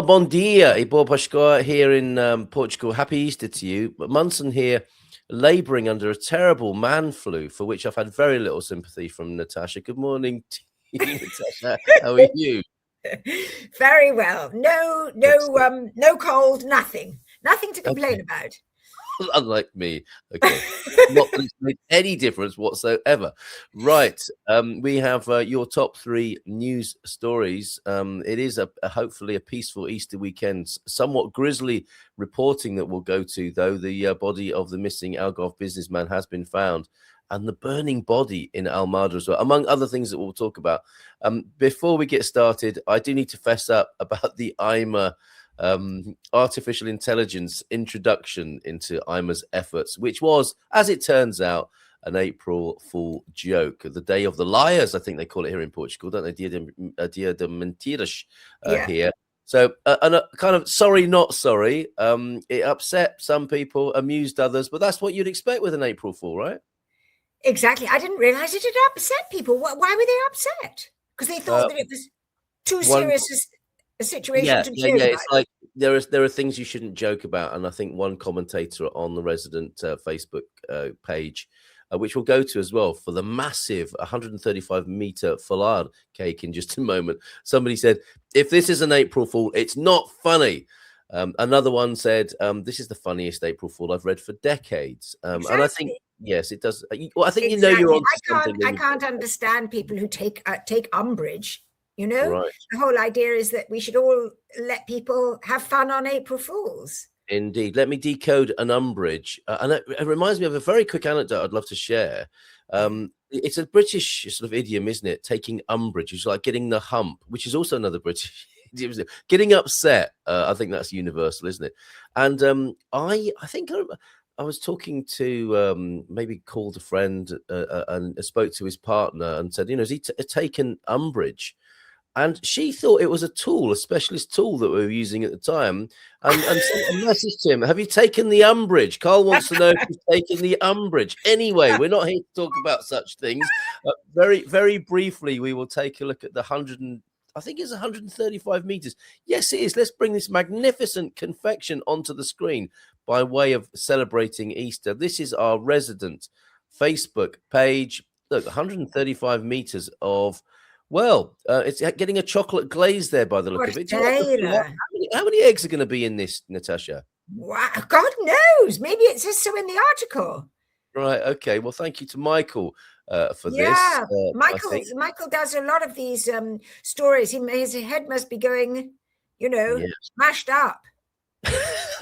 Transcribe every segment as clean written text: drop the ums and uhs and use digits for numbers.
Bom dia, e boa Páscoa here in Portugal. Happy Easter to you. But Munson here, labouring under a terrible man flu, for which I've had very little sympathy from Natasha. Good morning to you, Natasha. How are you? Very well. No cold, nothing to complain about. Unlike me. Okay. Not that it's made any difference whatsoever. Right. We have your top 3 news stories. It is hopefully a peaceful Easter weekend. Somewhat grisly reporting that we'll go to, though. The body of the missing Algarve businessman has been found, and the burning body in Almada as well, among other things that we'll talk about. Before we get started, I do need to fess up about the IMA artificial intelligence introduction into IMA's efforts, which was, as it turns out, an April Fool joke. The Day of the Liars, I think they call it here in Portugal, don't they? Dia de Mentiras here. So, kind of sorry, not sorry. It upset some people, amused others, but that's what you'd expect with an April Fool, right? Exactly. I didn't realize it had upset people. Why were they upset? Because they thought that it was too serious a situation to joke about. It's like there are things you shouldn't joke about, and I think one commentator on the resident Facebook page, which we'll go to as well, for the massive 135-meter folar cake in just a moment, somebody said, if this is an April Fool, it's not funny. Another one said, this is the funniest April Fool I've read for decades. Exactly. And I think, yes, it does. Well, I think you're on something. I can't understand people who take umbrage. Right. The whole idea is that we should all let people have fun on April Fools. Indeed. Let me decode an umbrage. And it reminds me of a very quick anecdote I'd love to share. It's a British sort of idiom, isn't it? Taking umbrage, which is like getting the hump, which is also another British idiom. Getting upset. I think that's universal, isn't it? And I think I was talking to, maybe called a friend and spoke to his partner and said, has he taken umbrage? And she thought it was a tool, a specialist tool that we were using at the time. And sent a message to him, have you taken the umbrage? Carl wants to know if you've taken the umbrage. Anyway, we're not here to talk about such things. Very, very briefly, we will take a look at the 135 meters. Yes, it is. Let's bring this magnificent confection onto the screen by way of celebrating Easter. This is our resident Facebook page. Look, 135 meters of... Well, it's getting a chocolate glaze there by the look of it. How many eggs are going to be in this, Natasha? Wow, God knows. Maybe it says so in the article. Right. Okay. Well, thank you to Michael for this. Yeah, Michael does a lot of these stories. His head must be going, smashed up.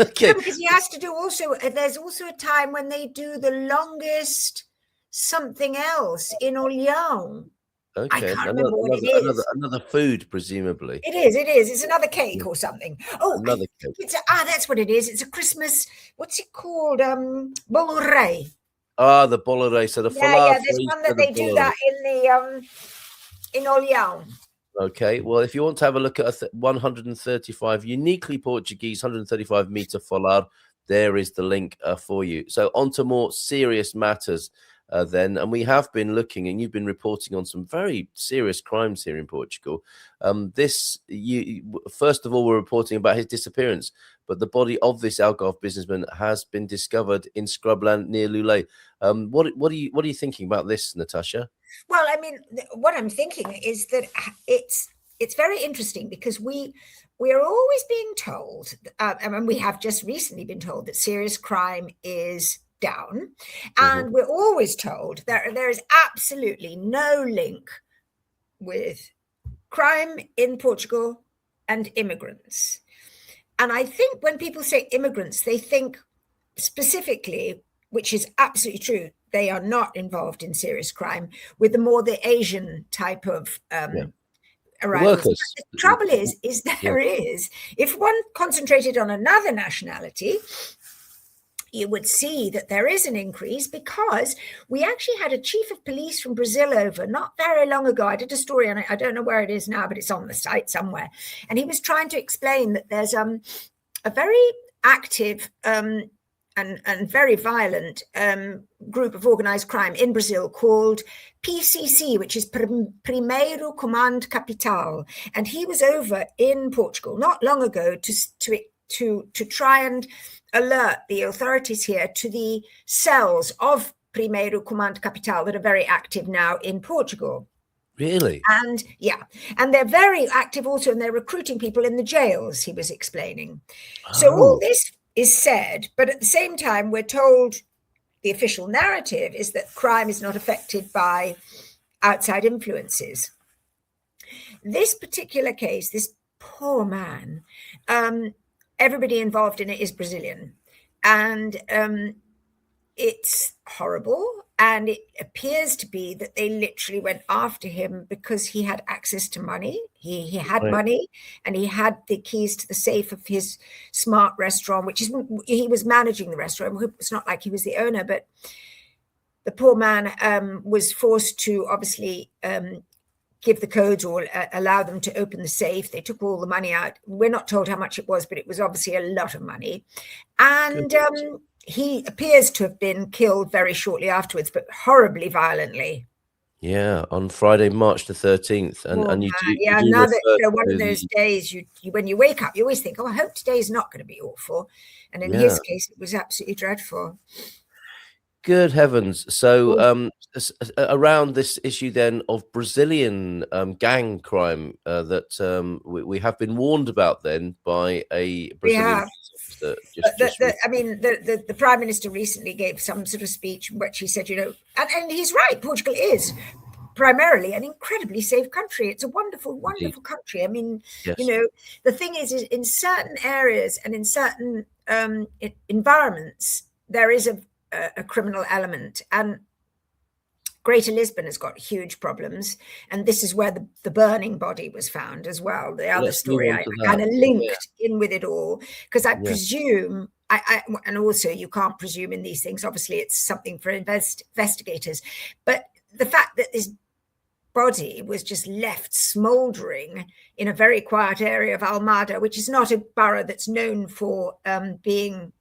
Okay. Because he has to do also. There's also a time when they do the longest something else in Orléans. Okay, I can't remember what it is. Another food, presumably. It is. It's another cake or something. Oh, another cake. That's what it is. It's a Christmas. What's it called? Boloré. The boloré. So the folar. Yeah. There's one that they do that in Orléans. Okay. Well, if you want to have a look at 135 uniquely Portuguese 135-meter folar, there is the link for you. So on to more serious matters. Then, and we have been looking, and you've been reporting on some very serious crimes here in Portugal. First of all, we're reporting about his disappearance, but the body of this Algarve businessman has been discovered in scrubland near Lulé. What are you thinking about this, Natasha? Well, I mean, what I'm thinking is that it's very interesting because we are always being told, and we have just recently been told, that serious crime is down, and we're always told that there is absolutely no link with crime in Portugal and immigrants. And I think when people say immigrants, they think specifically, which is absolutely true, they are not involved in serious crime, with the Asian type of arrivals. But the trouble is if one concentrated on another nationality, you would see that there is an increase, because we actually had a chief of police from Brazil over not very long ago. I did a story on it. I don't know where it is now, but it's on the site somewhere. And he was trying to explain that there's a very active and very violent group of organized crime in Brazil called PCC, which is Primeiro Comando Capital. And he was over in Portugal not long ago to try and alert the authorities here to the cells of Primeiro Comando Capital that are very active now in Portugal. Really? And and they're very active also, and they're recruiting people in the jails, he was explaining. So all this is said, but at the same time, we're told the official narrative is that crime is not affected by outside influences. This particular case, this poor man, everybody involved in it is Brazilian, and it's horrible. And it appears to be that they literally went after him because he had access to money. He had money, and he had the keys to the safe of his smart restaurant, which is, he was managing the restaurant. It's not like he was the owner, but the poor man was forced to obviously give the codes or allow them to open the safe. They took all the money out. We're not told how much it was, but it was obviously a lot of money. And he appears to have been killed very shortly afterwards, but horribly violently. Yeah, on Friday, March the 13th. And you do, yeah, you do another, one of those days you when you wake up, you always think, oh, I hope today's not going to be awful. And in his case, it was absolutely dreadful. Good heavens. So around this issue then of Brazilian gang crime that we have been warned about then by a Brazilian officer. The Prime Minister recently gave some sort of speech in which he said, and he's right, Portugal is primarily an incredibly safe country. It's a wonderful, wonderful country. I mean, the thing is in certain areas and in certain environments, there is a criminal element, and Greater Lisbon has got huge problems, and this is where the burning body was found as well. The other story I kind of linked in with it all, because I presume and also you can't presume in these things, obviously it's something for investigators, but the fact that this body was just left smoldering in a very quiet area of Almada, which is not a borough that's known for being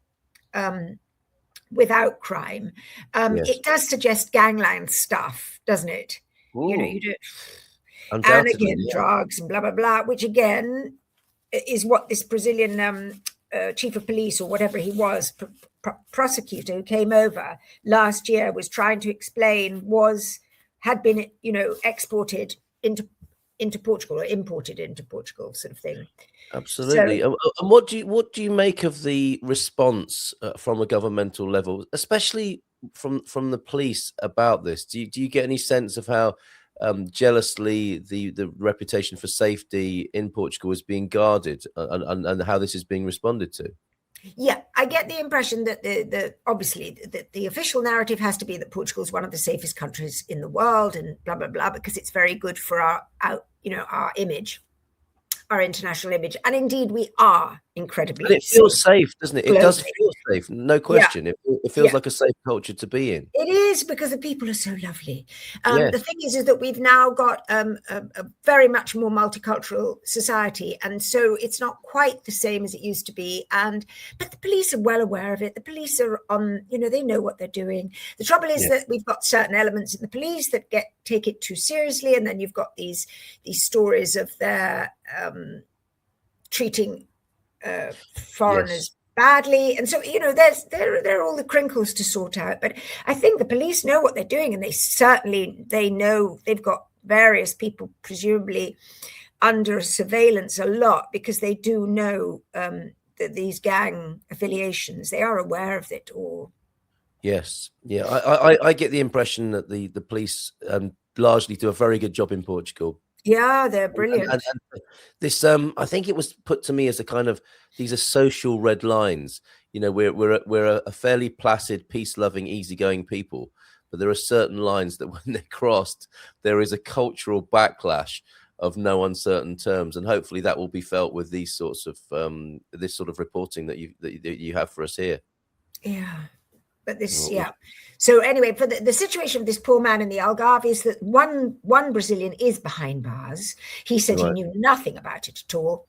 without crime, it does suggest gangland stuff, doesn't it? Ooh. You don't. And again, drugs and blah blah blah, which again is what this Brazilian chief of police or whatever he was, prosecutor who came over last year, was trying to explain had been exported into Portugal or imported into Portugal, sort of thing. Absolutely. And what do you make of the response from a governmental level, especially from the police about this? Do you get any sense of how jealously the reputation for safety in Portugal is being guarded and how this is being responded to? Yeah, I get the impression that obviously the official narrative has to be that Portugal is one of the safest countries in the world and blah blah blah, because it's very good for our image, our international image, and indeed we are incredibly. And it feels safe, doesn't it? It does feel safe, no question. Yeah. It feels like a safe culture to be in. It is, because the people are so lovely. The thing is that we've now got a very much more multicultural society, and so it's not quite the same as it used to be. But the police are well aware of it. The police are on, they know what they're doing. The trouble is that we've got certain elements in the police that take it too seriously, and then you've got these stories of their treating foreigners badly, and so there are all the crinkles to sort out. But I think the police know what they're doing, and they know they've got various people presumably under surveillance a lot, because they do know that these gang affiliations, they are aware of it all. Yes, I get the impression that the police largely do a very good job in Portugal. Yeah, they're brilliant. And this, I think it was put to me as a kind of, these are social red lines. We're a fairly placid, peace-loving, easygoing people, but there are certain lines that when they're crossed, there is a cultural backlash of no uncertain terms, and hopefully that will be felt with these sorts of this sort of reporting that you have for us here. Yeah. But this, So anyway, for the situation of this poor man in the Algarve is that one Brazilian is behind bars. He said he knew nothing about it at all.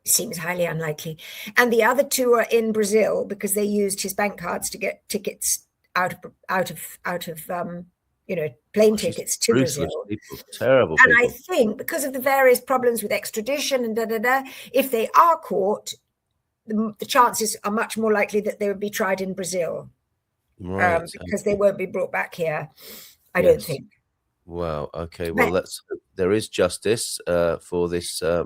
seems highly unlikely. And the other two are in Brazil because they used his bank cards to get tickets out of plane tickets to Brazil. People, terrible and people. I think because of the various problems with extradition and if they are caught, the chances are much more likely that they would be tried in Brazil, Right? because they won't be brought back here. I don't think. Wow. Okay. Well, there is justice for this a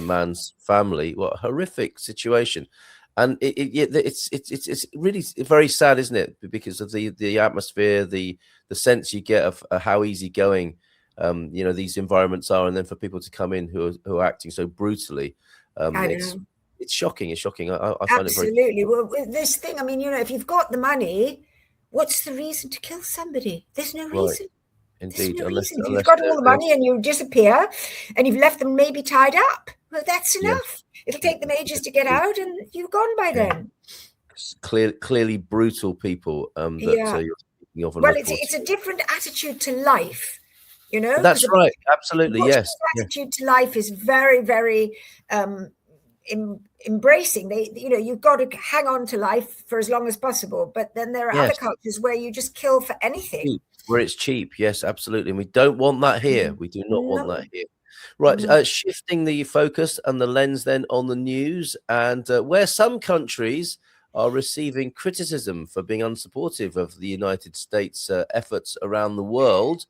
man's family. What a horrific situation, and it's really very sad, isn't it? Because of the atmosphere, the sense you get of how easygoing these environments are, and then for people to come in who are acting so brutally, it's shocking. It's shocking. I find it very absolutely. Well, this thing, I mean, if you've got the money, what's the reason to kill somebody? There's no reason. Indeed, there's no reason. If you've got all the money and you disappear and you've left them maybe tied up, well, that's enough. It'll take them ages to get out, and you've gone by then. Clearly brutal people that you're speaking of. Well, it's a different attitude to life, That's right. Absolutely, yes. Attitude to life is very, very embracing. You've got to hang on to life for as long as possible. But then there are other cultures where you just kill for anything. Where it's cheap, yes, absolutely. And we don't want that here. We do not want that here. Right, shifting the focus and the lens then on the news, and where some countries are receiving criticism for being unsupportive of the United States' efforts around the world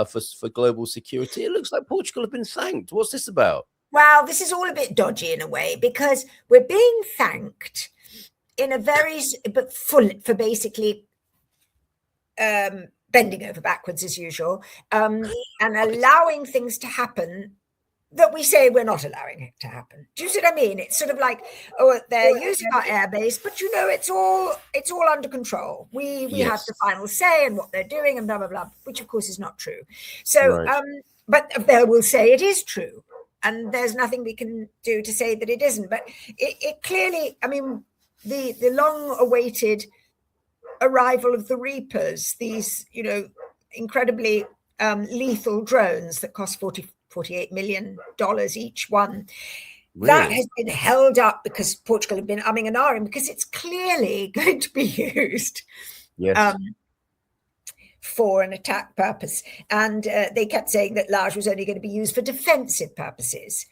for global security. It looks like Portugal have been thanked. What's this about? Well, this is all a bit dodgy in a way, because we're being thanked in a but for basically bending over backwards as usual, and allowing things to happen that we say we're not allowing it to happen. Do you see what I mean? It's sort of like, they're using our airbase, but it's all under control. We have the final say in what they're doing and blah blah blah, which of course is not true. So, but they will say it is true, and there's nothing we can do to say that it isn't. But it clearly, I mean, the long-awaited arrival of the Reapers, these incredibly lethal drones that cost $48 million each one. Really? That has been held up because Portugal have been umming and ahhing, because it's clearly going to be used for an attack purpose. And they kept saying that Large was only going to be used for defensive purposes.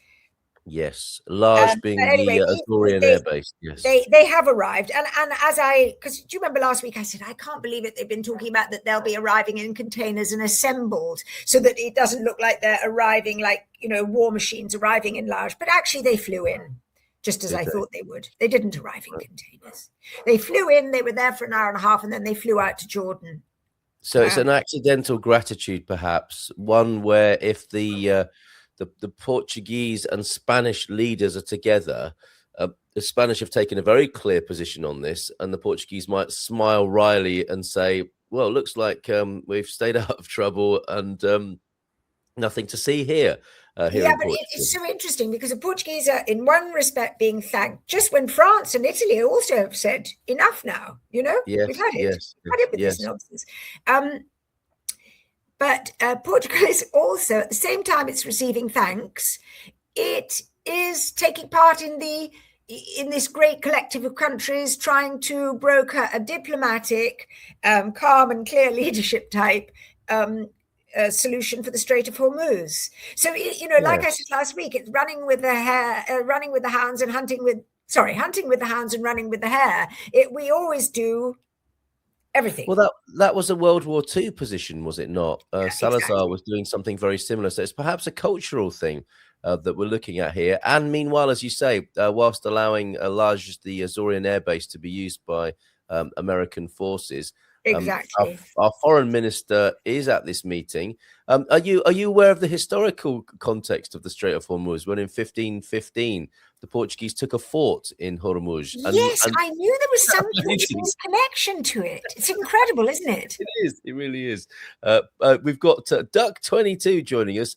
Yes, Large being the Azorian airbase. Yes, they have arrived, and because do you remember last week I said I can't believe it? They've been talking about that they'll be arriving in containers and assembled so that it doesn't look like they're arriving like war machines arriving in Large, but actually they flew in just as I thought they would. They didn't arrive in containers. They flew in. They were there for an hour and a half, and then they flew out to Jordan. So it's an accidental gratitude, perhaps one where if the Portuguese and Spanish leaders are together, the Spanish have taken a very clear position on this, and the Portuguese might smile wryly and say, well, looks like we've stayed out of trouble and nothing to see here. But it's so interesting because the Portuguese are in one respect being thanked just when France and Italy also have said enough now, we've had it. We've had it with this nonsense. But Portugal is also, at the same time it's receiving thanks, it is taking part in this great collective of countries trying to broker a diplomatic, calm and clear leadership type solution for the Strait of Hormuz. So, like I said last week, it's running with the hounds and hunting with the hounds and running with the hare. We always do everything. Well, that was a World War II position, was it not? Salazar was doing something very similar. So it's perhaps a cultural thing that we're looking at here. And meanwhile, as you say, whilst allowing the Azorian airbase to be used by American forces, our foreign minister is at this meeting. Are you aware of the historical context of the Strait of Hormuz? When in 1515, the Portuguese took a fort in Hormuz. Yes, I knew there was some Portuguese connection to it. It's incredible, isn't it? It is. It really is. We've got Duck22 joining us,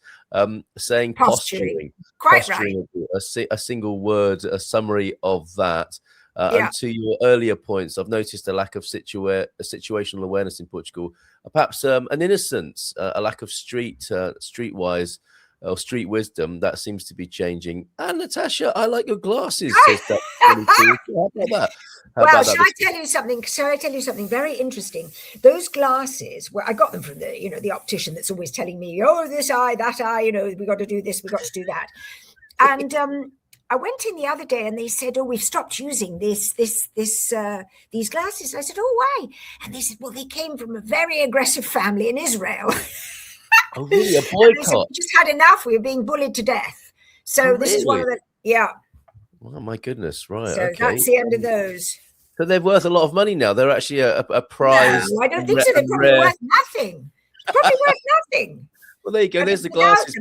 saying posturing. Quite posturing, right. A single word, a summary of that. And to your earlier points, I've noticed a lack of situational awareness in Portugal, perhaps an innocence, a lack of streetwise or street wisdom, that seems to be changing. And Natasha, I like your glasses. Says that. How about that? Well, shall I tell you something? Shall I tell you something very interesting? Those glasses, I got them from the optician that's always telling me, oh, this eye, that eye, we got to do this, we got to do that. And I went in the other day and they said, oh, we've stopped using these glasses. I said, oh, why? And they said, well, they came from a very aggressive family in Israel. Oh, really? A boycott? Said, we just had enough. We were being bullied to death. So this is one of the, Oh, my goodness. Right. So okay. that's the end of those. So they're worth a lot of money now. They're actually a prize. No, I don't think so. They're probably worth nothing. Probably worth nothing. Well, there you go. There's the glasses.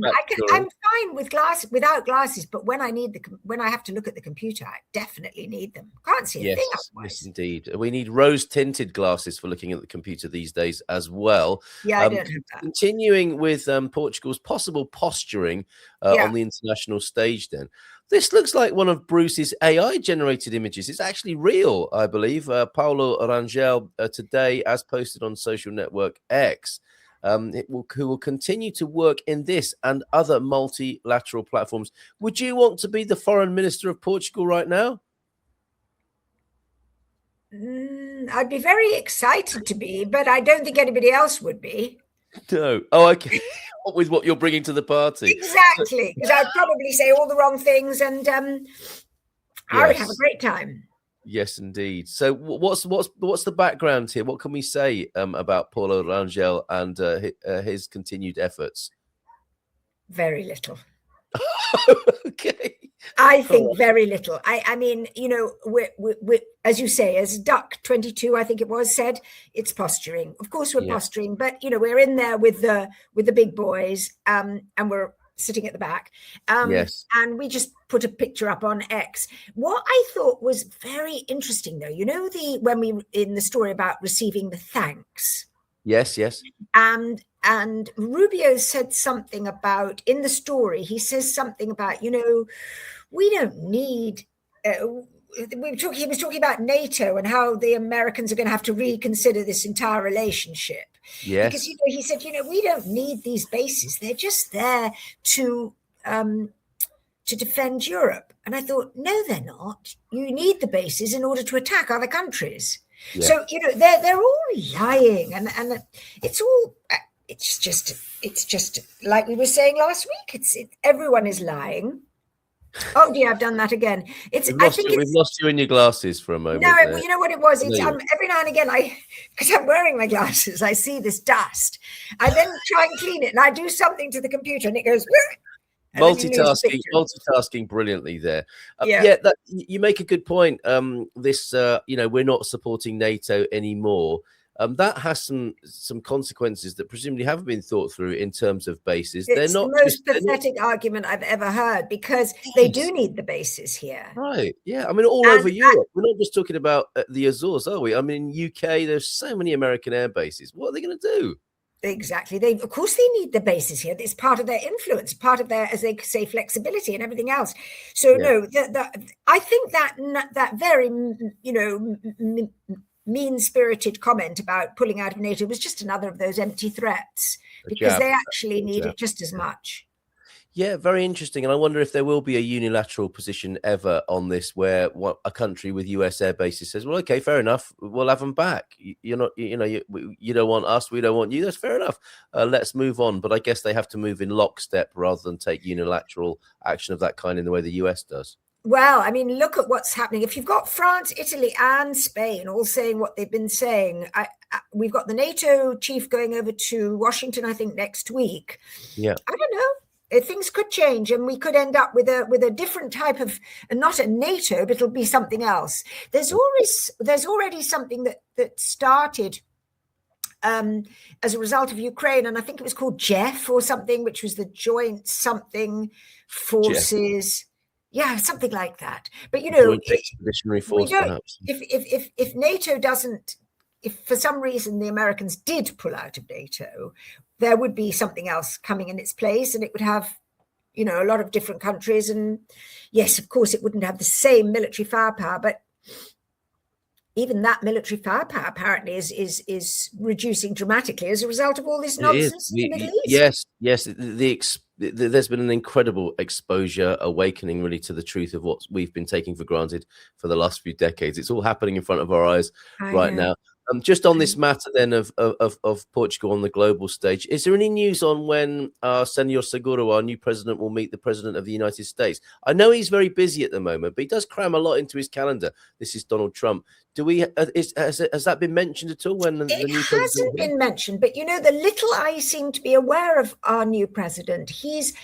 I'm fine with without glasses, but when I have to look at the computer, I definitely need them. Can't see a thing otherwise. Yes, indeed. We need rose-tinted glasses for looking at the computer these days as well. Yeah, I don't have that. Continuing with Portugal's possible posturing on the international stage then. This looks like one of Bruce's AI-generated images. It's actually real, I believe. Paulo Rangel today, as posted on social network X, who will continue to work in this and other multilateral platforms. Would you want to be the foreign minister of Portugal right now? I'd be very excited to be, but I don't think anybody else would be. No. Oh, okay. With what you're bringing to the party. Exactly. Because I'd probably say all the wrong things and I would have a great time. Yes, indeed. So what's the background here? What can we say about Paulo Rangel and his continued efforts? Very little. Okay. I think very little. I mean, we're as you say, as Duck 22, I think it was, said, it's posturing. Of course, we're posturing, but we're in there with the big boys, and we're sitting at the back. Yes. And we just put a picture up on X. What I thought was very interesting, though, when we in the story about receiving the thanks. Yes. And Rubio said something about, in the story, he says something about, we don't need, he was talking about NATO and how the Americans are going to have to reconsider this entire relationship. Yes. Because, he said, we don't need these bases. They're just there to defend Europe. And I thought, no, they're not. You need the bases in order to attack other countries. Yeah. So, they're all lying and it's just like we were saying last week. Everyone is lying. Oh dear, I've done that again. We've lost you in your glasses for a moment. No, there. You know what it was? Every now and again, because I'm wearing my glasses, I see this dust. I then try and clean it, and I do something to the computer, and it goes. Multitasking brilliantly there. You make a good point. We're not supporting NATO anymore. That has some consequences that presumably haven't been thought through in terms of bases. It's the most pathetic argument I've ever heard, because they do need the bases here. Right. Yeah. I mean, over Europe. We're not just talking about the Azores, are we? I mean, in UK, there's so many American air bases. What are they going to do? Exactly. Of course, they need the bases here. It's part of their influence, part of their, as they say, flexibility and everything else. So I think that very, mean-spirited comment about pulling out of NATO was just another of those empty threats, because they actually need it just as much. Yeah, very interesting. And I wonder if there will be a unilateral position ever on this, where a country with US air bases says, well, okay, fair enough, we'll have them back. You're not, you don't want us, we don't want you. That's fair enough. Let's move on. But I guess they have to move in lockstep rather than take unilateral action of that kind in the way the US does. Well, I mean, look at what's happening. If you've got France, Italy, and Spain all saying what they've been saying, we've got the NATO chief going over to Washington, I think, next week. Yeah, I don't know. Things could change, and we could end up with a different type of, not a NATO, but it'll be something else. There's already something that started as a result of Ukraine, and I think it was called JEF or something, which was the Joint Something Forces. Yeah, something like that. But expeditionary force, perhaps. If NATO doesn't, if for some reason the Americans did pull out of NATO, there would be something else coming in its place, and it would have, a lot of different countries. And yes, of course, it wouldn't have the same military firepower, but even that military firepower apparently is reducing dramatically as a result of all this It is. nonsense in the Middle East. Yes. There's been an incredible exposure, awakening really to the truth of what we've been taking for granted for the last few decades. It's all happening in front of our eyes right now. Just on this matter then of Portugal on the global stage, is there any news on when Senor Seguro, our new president, will meet the president of the United States? I know he's very busy at the moment, but he does cram a lot into his calendar. This is Donald Trump. Do we has that been mentioned at all? When the new It hasn't been mentioned, but you know, the little I seem to be aware of our new president, he's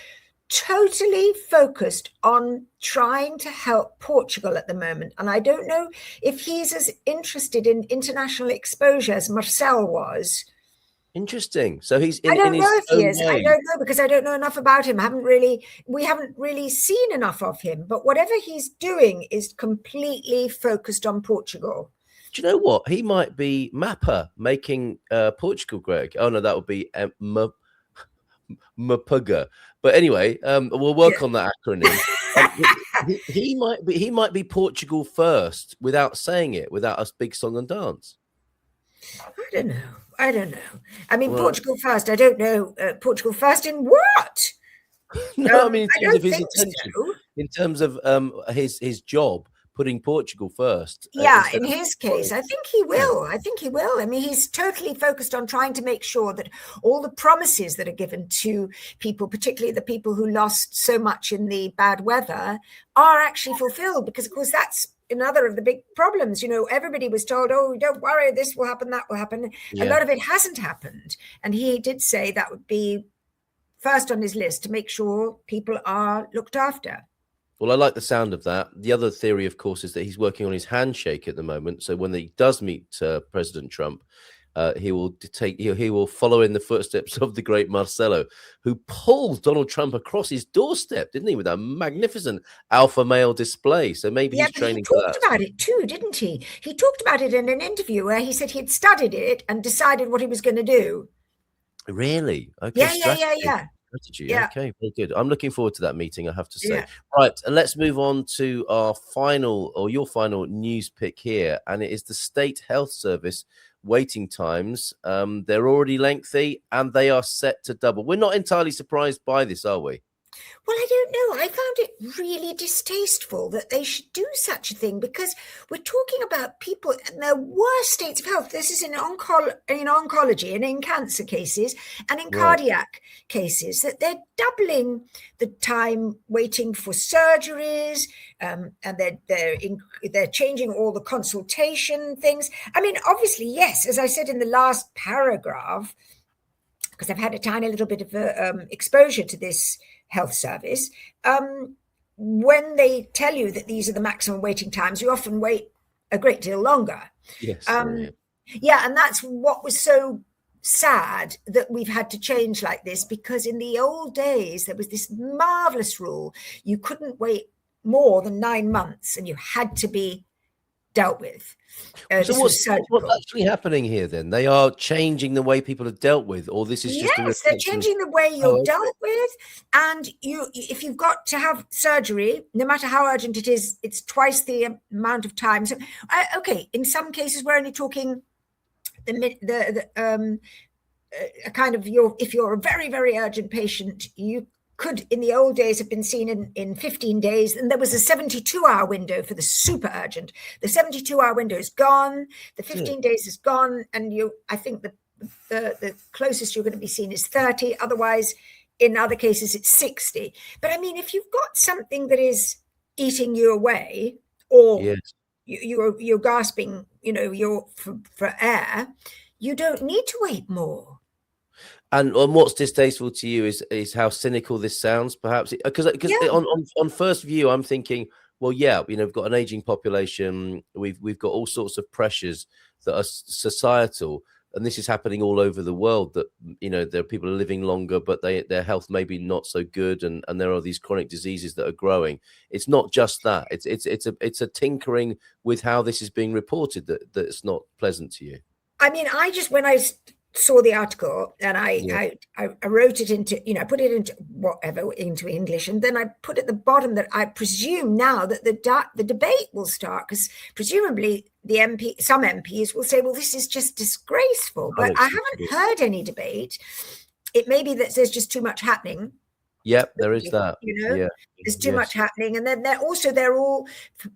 totally focused on trying to help Portugal at the moment. And I don't know if he's as interested in international exposure as Marcel was. Interesting. So he's in, I don't in know his if he own is. way. I don't know, because I don't know enough about him. We haven't really seen enough of him. But whatever he's doing is completely focused on Portugal. Do you know what? He might be Mappa making Portugal great. Oh no, that would be Mapuga. But anyway, we'll work on that acronym. He might be Portugal first without saying it, without a big song and dance. I don't know. I mean, Portugal first. I don't know. Portugal first in what? No, I mean in terms of his intention, in terms of his job, putting Portugal first. Yeah, in his case, I think he will. I mean, he's totally focused on trying to make sure that all the promises that are given to people, particularly the people who lost so much in the bad weather, are actually fulfilled. Because, of course, that's another of the big problems. You know, everybody was told, oh, don't worry, this will happen, that will happen. Yeah. A lot of it hasn't happened. And he did say that would be first on his list, to make sure people are looked after. Well, I like the sound of that. The other theory, of course, is that he's working on his handshake at the moment. So when he does meet President Trump, he will follow in the footsteps of the great Marcelo, who pulled Donald Trump across his doorstep, didn't he, with a magnificent alpha male display? So maybe he's training for that. He talked about it too, didn't he? He talked about it in an interview where he said he had studied it and decided what he was going to do. Really? Okay. Yeah. Strategy. Yeah. Okay, very good. I'm looking forward to that meeting, I have to say. Yeah. Right, and let's move on to our your final news pick here, and it is the State Health Service waiting times. They're already lengthy, and they are set to double. We're not entirely surprised by this, are we? Well, I don't know. I found it really distasteful that they should do such a thing, because we're talking about people in their worst states of health. This is in oncology and in cancer cases and in cardiac cases, that they're doubling the time waiting for surgeries, and they're changing all the consultation things. I mean, obviously, yes, as I said in the last paragraph, because I've had a tiny little bit of exposure to this health service, when they tell you that these are the maximum waiting times, you often wait a great deal longer. Yes. Yeah, and that's what was so sad, that we've had to change like this, because in the old days there was this marvelous rule: you couldn't wait more than 9 months and you had to be dealt with. So what's actually happening here then? They are changing the way people are dealt with, or this is just they're changing the way you're dealt with. And if you've got to have surgery, no matter how urgent it is, it's twice the amount of time. So in some cases we're only talking a kind of if you're a very, very urgent patient, you could in the old days have been seen in 15 days, and there was a 72-hour window for the super urgent. The 72-hour window is gone, the 15 days is gone, and I think the closest you're going to be seen is 30. Otherwise, in other cases, it's 60. But I mean, if you've got something that is eating you away, or you're gasping, you're for air, you don't need to wait more. And what's distasteful to you is how cynical this sounds, perhaps, because on first view, I'm thinking, well, we've got an aging population, we've got all sorts of pressures that are societal, and this is happening all over the world. That there are people living longer, but their health may be not so good, and there are these chronic diseases that are growing. It's not just that; it's a tinkering with how this is being reported that's not pleasant to you. I mean, when I saw the article and Yeah. I wrote it into, I put it into English, and then I put at the bottom that I presume now that the debate will start, because presumably some MPs will say, well, this is just disgraceful, but I haven't heard any debate. It may be that there's just too much happening. Yep, there is that. Yeah. There's too much happening, and then they're all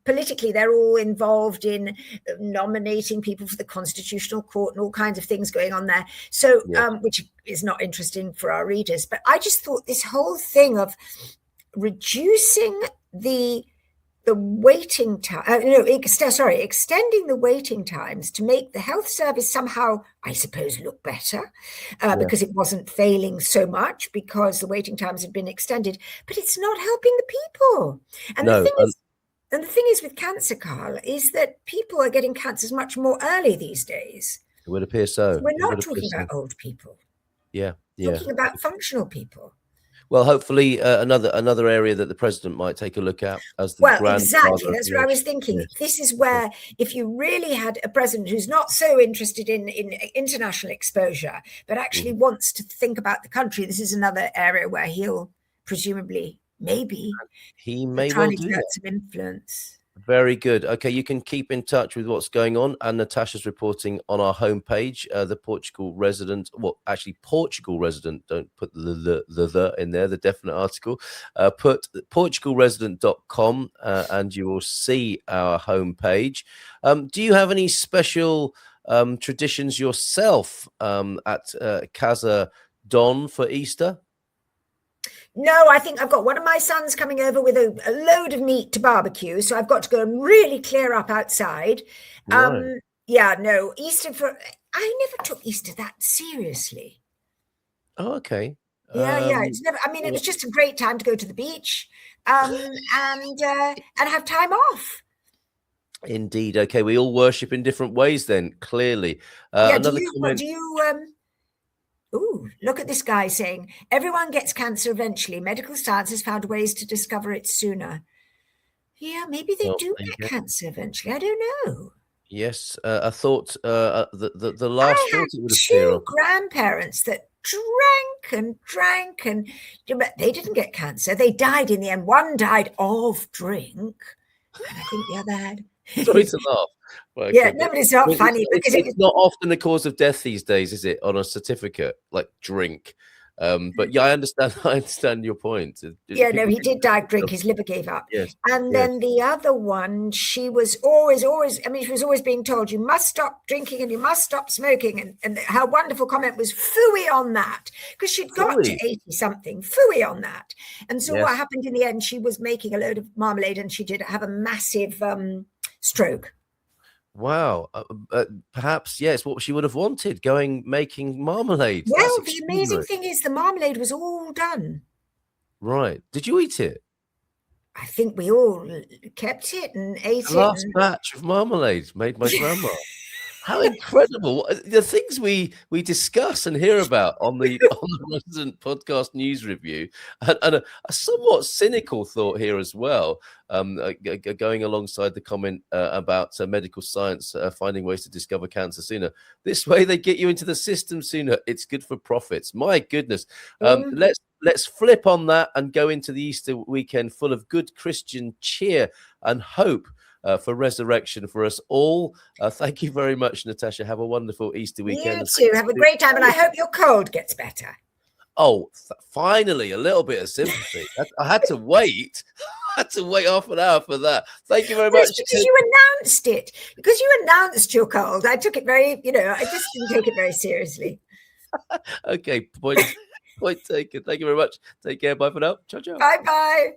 politically, they're all involved in nominating people for the Constitutional Court and all kinds of things going on there. So, which is not interesting for our readers. But I just thought this whole thing of reducing the waiting time, extending the waiting times to make the health service somehow, I suppose, look better, because it wasn't failing so much because the waiting times had been extended, but it's not helping the people. And the thing is with cancer, Carl, is that people are getting cancers much more early these days. It would appear so. We're not talking about old people. Yeah. Talking about functional people. Well, hopefully another area that the president might take a look at as the exactly. That's what I was thinking. Yes. This is where, if you really had a president who's not so interested in international exposure, but actually wants to think about the country, this is another area where he'll presumably, he may try to exert some influence. Very good. Okay, you can keep in touch with what's going on, and Natasha's reporting on our homepage. The Portugal resident, Portugal resident, don't put the in there, the definite article. Put portugalresident.com and you will see our homepage. Do you have any special traditions yourself at Casa Donn for Easter? No, I think I've got one of my sons coming over with a load of meat to barbecue, so I've got to go and really clear up outside. Right. Easter I never took Easter that seriously. Oh, okay. It's never. I mean, it was just a great time to go to the beach, and have time off. Indeed. Okay, we all worship in different ways then. Clearly, another comment. Ooh, look at this guy saying, everyone gets cancer eventually. Medical science has found ways to discover it sooner. Yeah, maybe they do get cancer eventually. I don't know. Yes, I thought the last I had two grandparents that drank and they didn't get cancer. They died in the end. One died of drink, and I think the other had. Sorry to laugh. Well, yeah, no, but it's not funny because it's not often the cause of death these days, is it? On a certificate, like drink. But yeah, I understand your point. He did die of drink. His liver gave up. Yes. And then the other one, she was always, she was always being told, you must stop drinking and you must stop smoking. And her wonderful comment was, phooey on that. Because she'd got to 80-something, phooey on that. And so what happened in the end, she was making a load of marmalade and she did have a massive stroke. Wow. Perhaps, yes, what she would have wanted, making marmalade. Well, the amazing thing is the marmalade was all done. Right. Did you eat it? I think we all kept it and ate it. The last batch of marmalade made my grandma. How incredible. The things we discuss and hear about on the Resident Podcast News Review, and a somewhat cynical thought here as well, going alongside the comment about medical science finding ways to discover cancer sooner. This way they get you into the system sooner. It's good for profits. My goodness. Let's flip on that and go into the Easter weekend full of good Christian cheer and hope. For resurrection for us all. Thank you very much, Natasha. Have a wonderful Easter weekend. You too. Have a great time, and I hope your cold gets better. Oh, finally, a little bit of sympathy. I had to wait. I had to wait half an hour for that. Thank you very much. Because you announced it. Because you announced your cold. I took it very, I just didn't take it very seriously. Okay, point taken. Thank you very much. Take care. Bye for now. Ciao, ciao. Bye-bye.